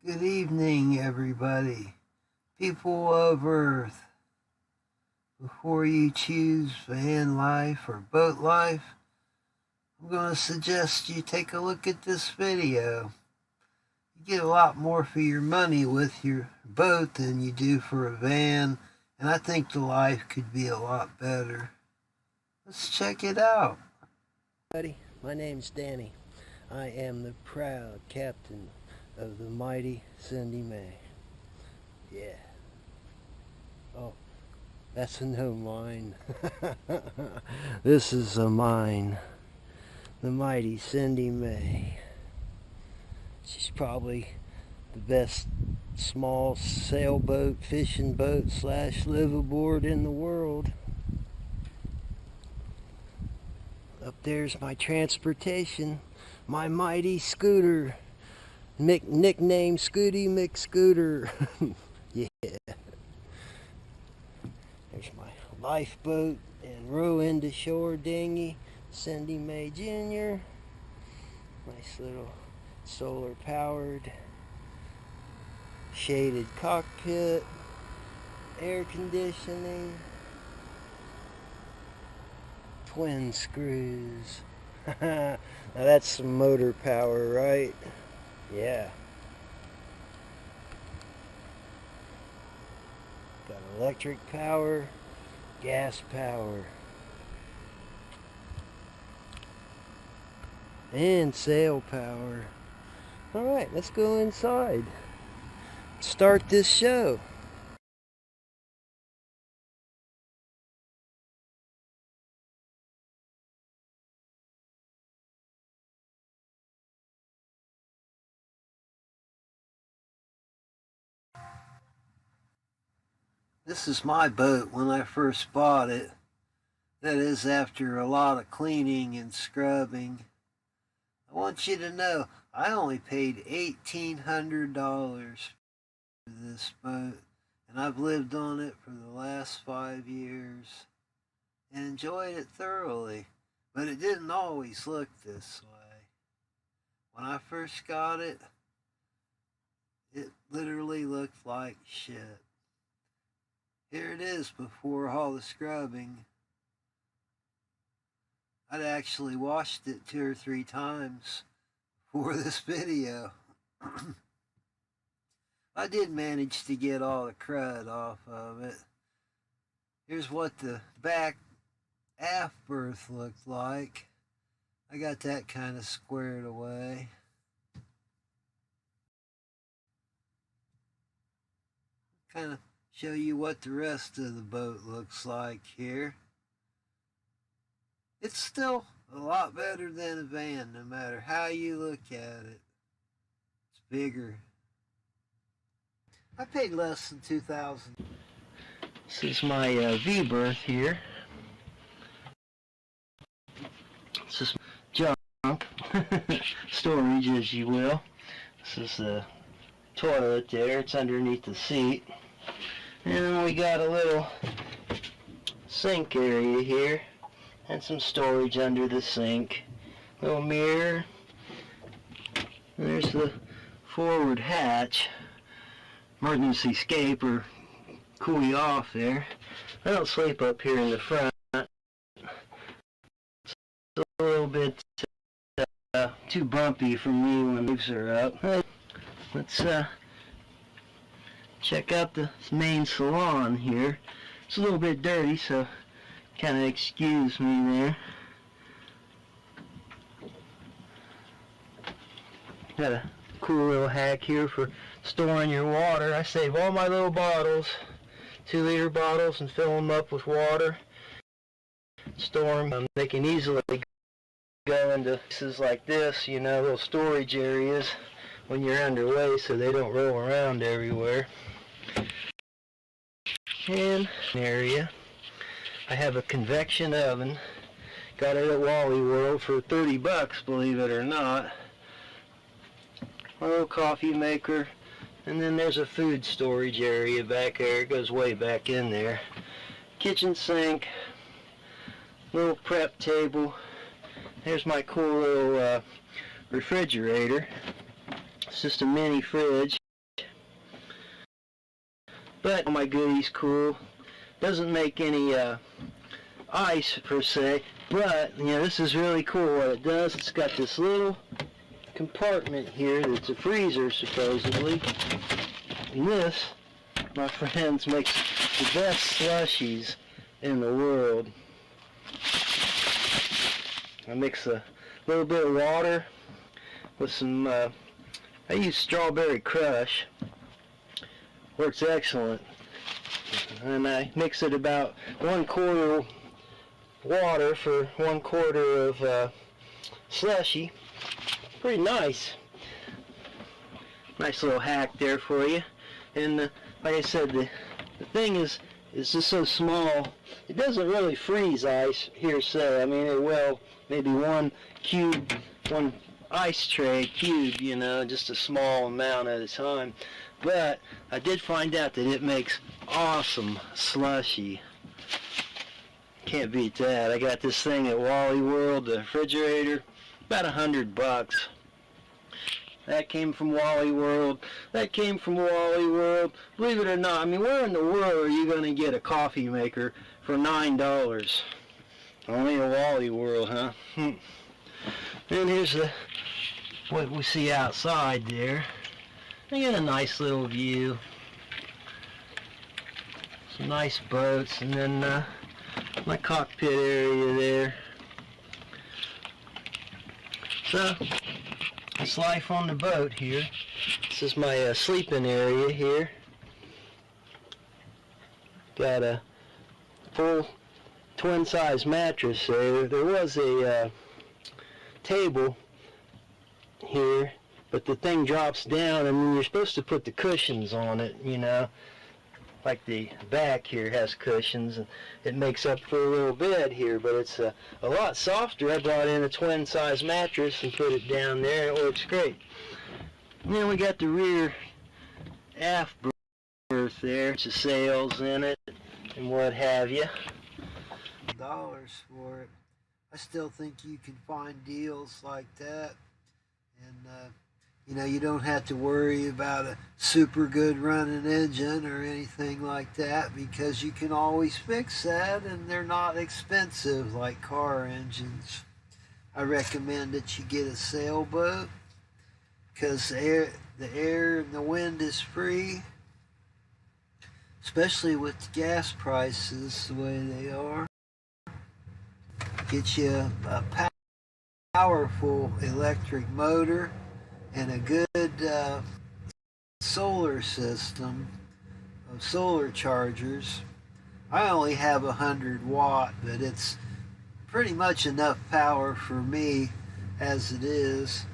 Good evening, everybody. People of Earth. Before you choose van life or boat life, I'm going to suggest you take a look at this video. You get a lot more for your money with your boat than you do for a van, and I think the life could be a lot better. Let's check it out. My name's Danny. I am the proud captain of the mighty Cindy Mae. Yeah. Oh, that's a no mine. This is a mine. The mighty Cindy Mae. She's probably the best small sailboat, fishing boat / liveaboard in the world. Up there's my transportation, my mighty scooter. Nickname Scooty McScooter. Yeah. There's my lifeboat and row into shore dinghy, Cindy Mae Jr. Nice little solar powered shaded cockpit, air conditioning, twin screws. Now that's some motor power, right? Yeah. Got electric power, gas power, and sail power. Alright, let's go inside. Start this show. This is my boat when I first bought it. That is after a lot of cleaning and scrubbing. I want you to know I only paid $1,800 for this boat, and I've lived on it for the last 5 years and enjoyed it thoroughly. But it didn't always look this way. When I first got it, it literally looked like shit. Here it is before all the scrubbing. I'd actually washed it 2 or 3 times for this video. I did manage to get all the crud off of it. Here's what the back aft berth looked like. I got that kind of squared away. Kind of show you what the rest of the boat looks like here. It's still a lot better than a van, no matter how you look at it. It's bigger. I paid less than $2,000. This is my V-berth here. This is junk. Storage, as you will. This is the toilet there. It's underneath the seat. And then we got a little sink area here and some storage under the sink. Little mirror. And there's the forward hatch. Emergency escape or cool you off there. I don't sleep up here in the front. It's a little bit too bumpy for me when the leaves are up. Let's check out the main salon here. It's a little bit dirty, so kind of excuse me there. Got a cool little hack here for storing your water. I save all my little bottles, 2-liter bottles, and fill them up with water. Store them. They can easily go into places like this, you know, little storage areas when you're underway, so they don't roll around everywhere. And area, I have a convection oven. Got it at Wally World for 30 bucks, believe it or not. A little coffee maker, and then there's a food storage area back there. It goes way back in there. Kitchen sink, little prep table. There's my cool little refrigerator. It's just a mini fridge. But all my goodies cool. Doesn't make any ice per se, but you know, this is really cool what it does. It's got this little compartment here that's a freezer supposedly, and this, my friends, makes the best slushies in the world. I mix a little bit of water with some I use strawberry crush. Works excellent. And I mix it about 1/4 water for 1/4 of slushy. Pretty nice. Nice little hack there for you. And like I said, the thing is just so small. It doesn't really freeze ice here, so I mean it will maybe one ice tray cube, you know, just a small amount at a time. But I did find out that it makes awesome slushy. Can't beat that. I got this thing at Wally World, the refrigerator, about $100. That came from Wally World. That came from Wally World. Believe it or not, I mean, where in the world are you going to get a coffee maker for $9? Only a Wally World, huh? And here's what we see outside there. I got a nice little view. Some nice boats, and then my cockpit area there. So, it's life on the boat here. This is my sleeping area here. Got a full twin-size mattress there. There was a table here, but the thing drops down, and you're supposed to put the cushions on it, you know. Like the back here has cushions, and it makes up for a little bed here, but it's a lot softer. I brought in a twin-size mattress and put it down there, and it works great. And then we got the rear aft berth there, which has sails in it and what have you. Dollars for it. I still think you can find deals like that, and you know, you don't have to worry about a super good running engine or anything like that, because you can always fix that, and they're not expensive like car engines. I recommend that you get a sailboat, because the air and the wind is free, especially with the gas prices the way they are. Get you a powerful electric motor and a good solar system of solar chargers. I only have 100 watt, but it's pretty much enough power for me as it is.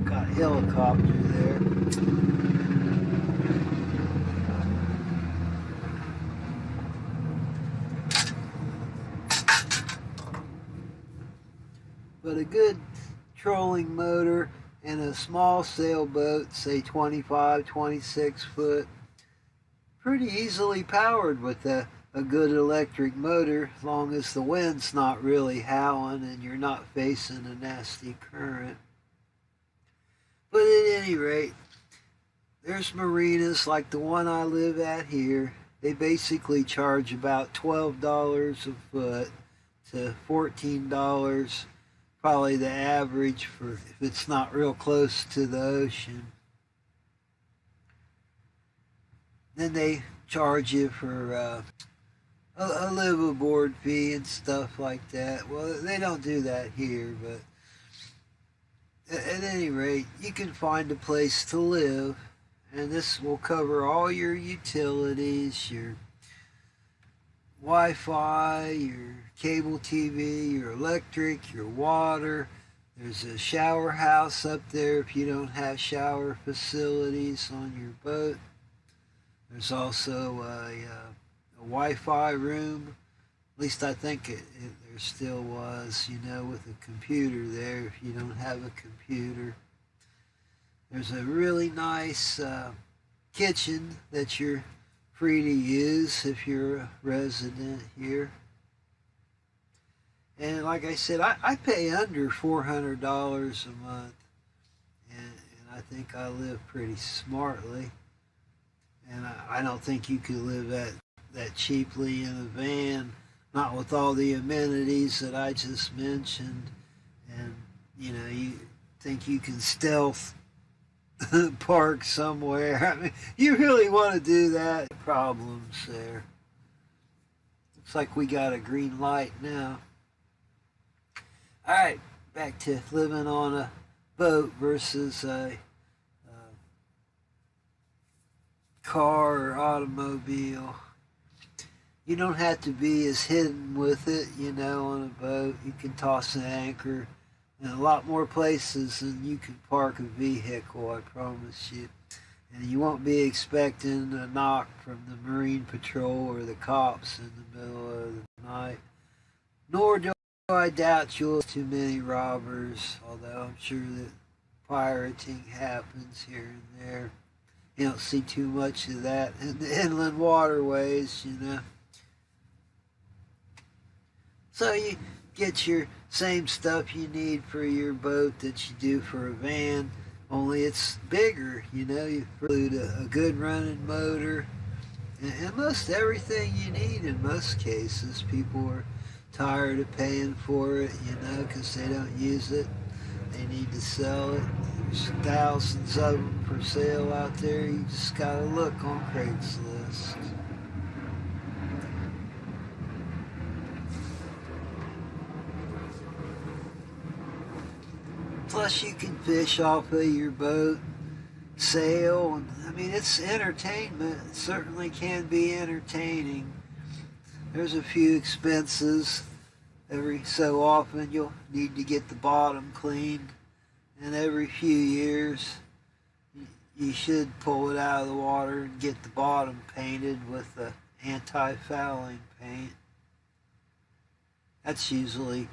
Got a helicopter there. But a good trolling motor and a small sailboat, say 25, 26 foot, pretty easily powered with a good electric motor, as long as the wind's not really howling and you're not facing a nasty current. But at any rate, there's marinas like the one I live at here. They basically charge about $12 a foot to $14, probably the average for if it's not real close to the ocean. Then they charge you for a live aboard fee and stuff like that. Well, they don't do that here, but at any rate, you can find a place to live, and this will cover all your utilities, your Wi-Fi, your cable TV, your electric, your water. There's a shower house up there if you don't have shower facilities on your boat. There's also a Wi-Fi room. At least I think there still was, you know, with a computer there if you don't have a computer. There's a really nice kitchen that you're free to use if you're a resident here. And like I said, I pay under $400 a month. And I think I live pretty smartly. And I don't think you could live that cheaply in a van, not with all the amenities that I just mentioned. And, you know, you think you can stealth park somewhere. I mean, you really want to do that? Problems there. Looks like we got a green light now. All right, back to living on a boat versus a car or automobile. You don't have to be as hidden with it, you know, on a boat. You can toss an anchor in a lot more places than you can park a vehicle, I promise you. And you won't be expecting a knock from the Marine Patrol or the cops in the middle of the night. Nor do I doubt you'll have too many robbers, although I'm sure that pirating happens here and there. You don't see too much of that in the inland waterways, you know. So you get your same stuff you need for your boat that you do for a van, only it's bigger, you know. You include a good running motor and most everything you need in most cases. People are tired of paying for it, you know, because they don't use it. They need to sell it. There's thousands of them for sale out there. You just gotta look on Craigslist. Plus, you can fish off of your boat, sail, and I mean, it's entertainment. It certainly can be entertaining. There's a few expenses. Every so often, you'll need to get the bottom cleaned, and every few years, you should pull it out of the water and get the bottom painted with the anti-fouling paint. That's usually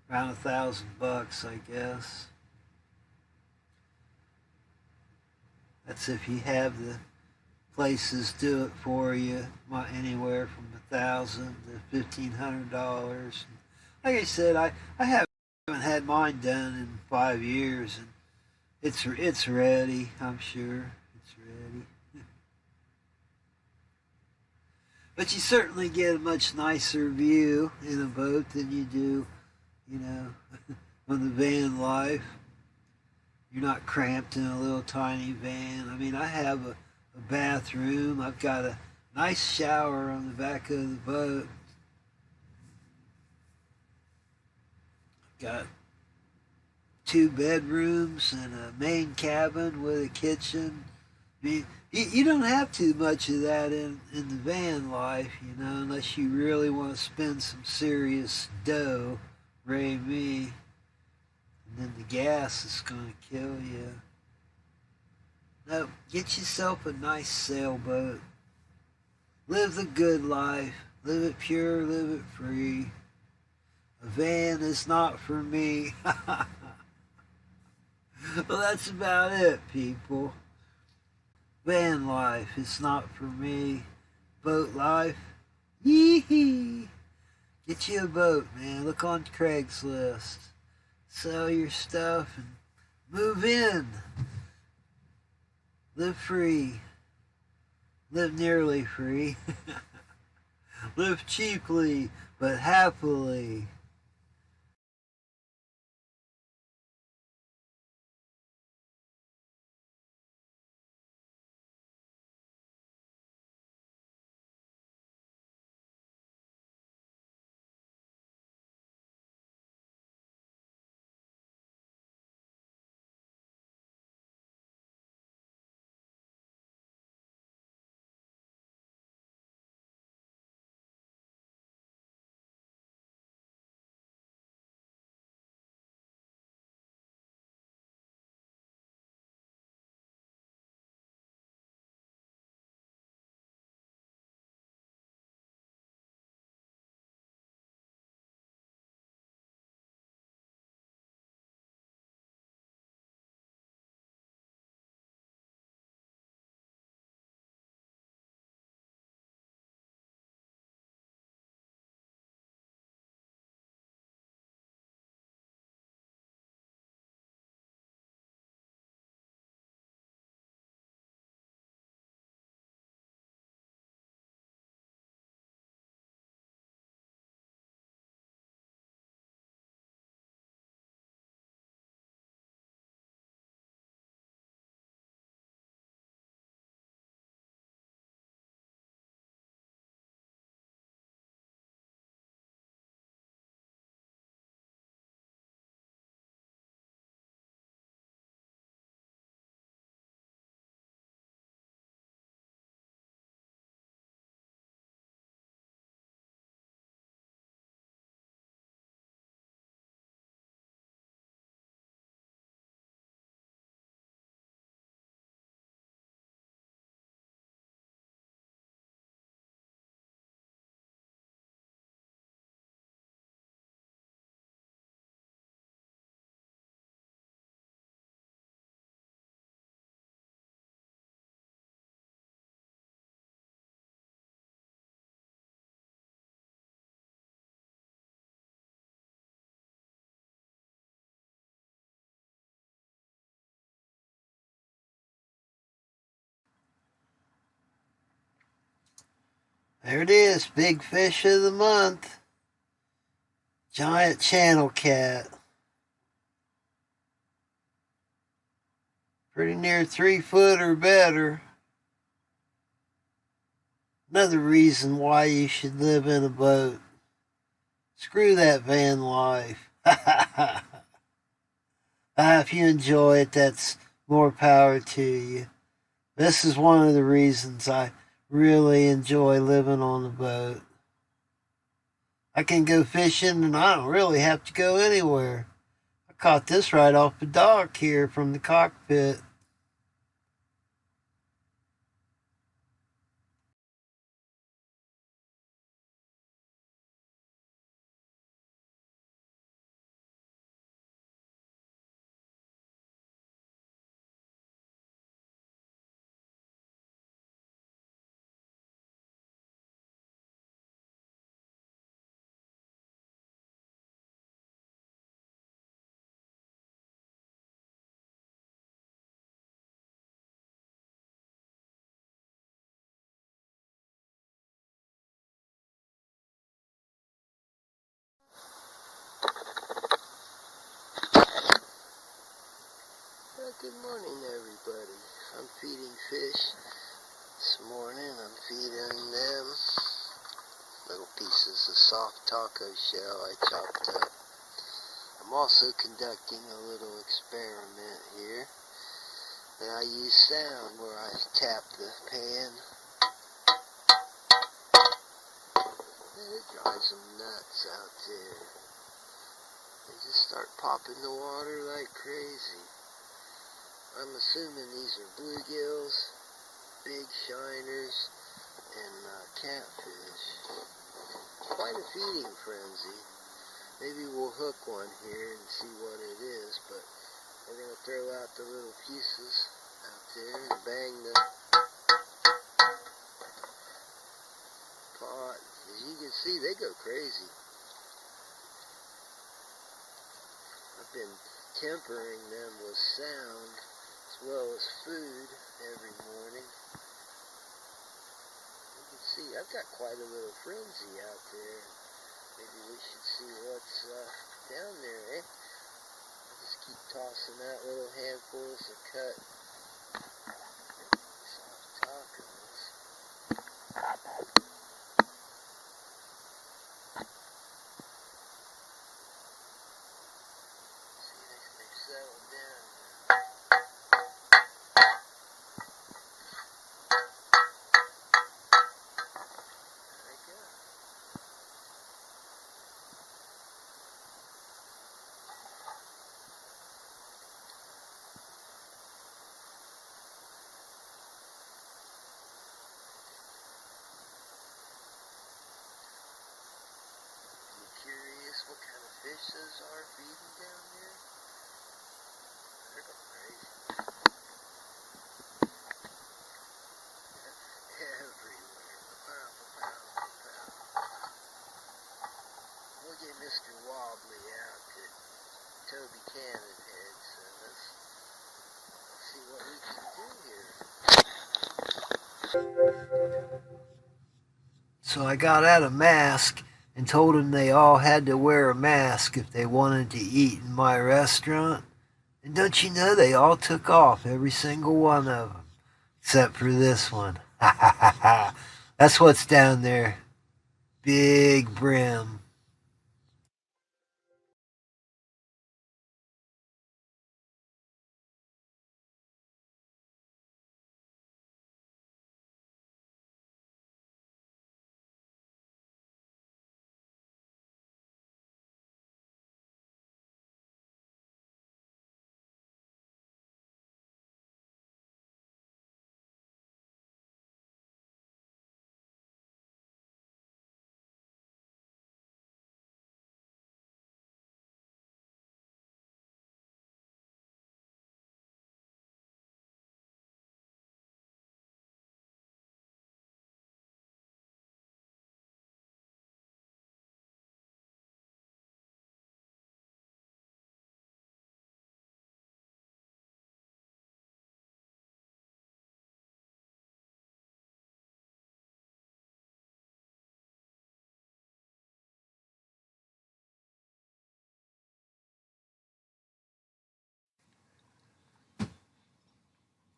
around $1,000, I guess. That's if you have the places do it for you, anywhere from $1,000 to $1,500. Like I said, I haven't had mine done in 5 years, and it's ready. I'm sure it's ready. But you certainly get a much nicer view in a boat than you do, you know, on the van life. You're not cramped in a little tiny van. I mean, I have a bathroom. I've got a nice shower on the back of the boat. Got 2 bedrooms and a main cabin with a kitchen. I mean, you don't have too much of that in the van life, you know, unless you really want to spend some serious dough. Ray me. And then the gas is going to kill you. No, get yourself a nice sailboat. Live the good life. Live it pure, live it free. A van is not for me. Well, that's about it, people. Van life is not for me. Boat life, yee-hee. Get you a boat, man. Look on Craigslist. Sell your stuff and move in. Live free. Live nearly free. Live cheaply, but happily. There it is, big fish of the month. Giant channel cat. Pretty near 3 foot or better. Another reason why you should live in a boat. Screw that van life. If you enjoy it, that's more power to you. This is one of the reasons I really enjoy living on the boat. I can go fishing and I don't really have to go anywhere. I caught this right off the dock here from the cockpit. Good morning, everybody. I'm feeding fish this morning. I'm feeding them little pieces of soft taco shell I chopped up. I'm also conducting a little experiment here. And I use sound where I tap the pan. And it drives them nuts out there. They just start popping the water like crazy. I'm assuming these are bluegills, big shiners, and catfish. Quite a feeding frenzy. Maybe we'll hook one here and see what it is, but we're going to throw out the little pieces out there and bang the pot. As you can see, they go crazy. I've been tempering them with sound as well as food every morning. You can see I've got quite a little frenzy out there. Maybe we should see what's down there, eh? I'll just keep tossing out little handfuls of cut soft tacos. See, they've settled down now. What kind of fish those are feeding down there? They're going crazy. Everywhere. Pa-pow, pa-pow, pa-pow. We'll get Mr. Wobbly out to Toby Cannon head, so let's see what we can do here. So I got out a mask and told them they all had to wear a mask if they wanted to eat in my restaurant. And don't you know, they all took off, every single one of them, except for this one. Ha ha ha ha. That's what's down there. Big brim.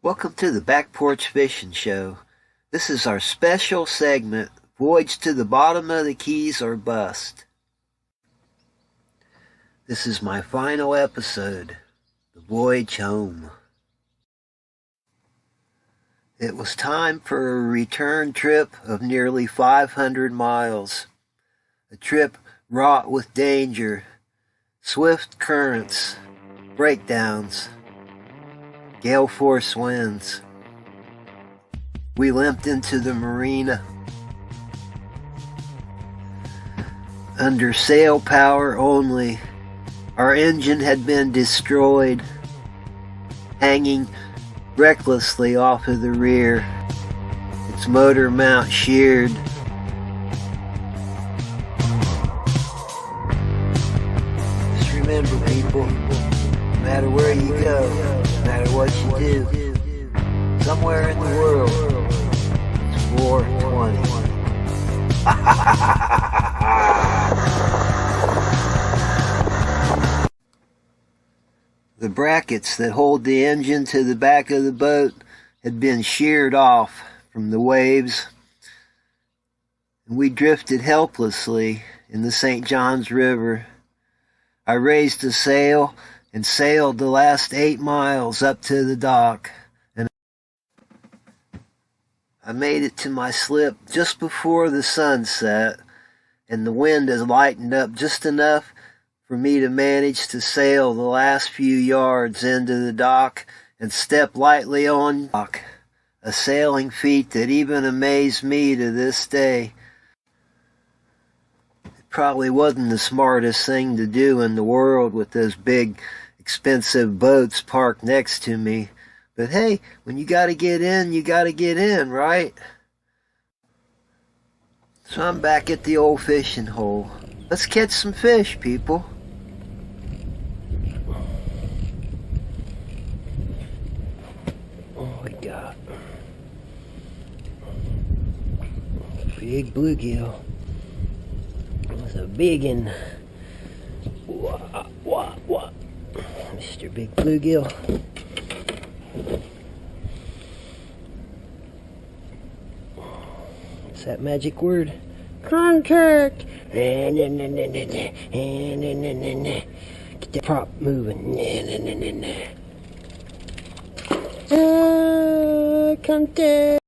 Welcome to the Back Porch Fishing Show. This is our special segment, Voyage to the Bottom of the Keys or Bust. This is my final episode, the voyage home. It was time for a return trip of nearly 500 miles. A trip wrought with danger, swift currents, breakdowns, gale force winds. We limped into the marina. Under sail power only, our engine had been destroyed, hanging recklessly off of the rear, its motor mount sheared. Just remember, people, no matter where you go, no matter what you do, somewhere in the world, it's 420. The brackets that hold the engine to the back of the boat had been sheared off from the waves, and we drifted helplessly in the St. Johns River. I raised a sail and sailed the last 8 miles up to the dock, and I made it to my slip just before the sun set, and the wind has lightened up just enough for me to manage to sail the last few yards into the dock and step lightly on dock, a sailing feat that even amazed me to this day. It probably wasn't the smartest thing to do in the world with those big, expensive boats parked next to me, but hey, when you gotta get in, you gotta get in, right? So I'm back at the old fishing hole. Let's catch some fish, people. Oh, we got big bluegill. It was a big one. Wah. Mr. Big Bluegill. What's that magic word? Contact! Get the prop moving. Contact!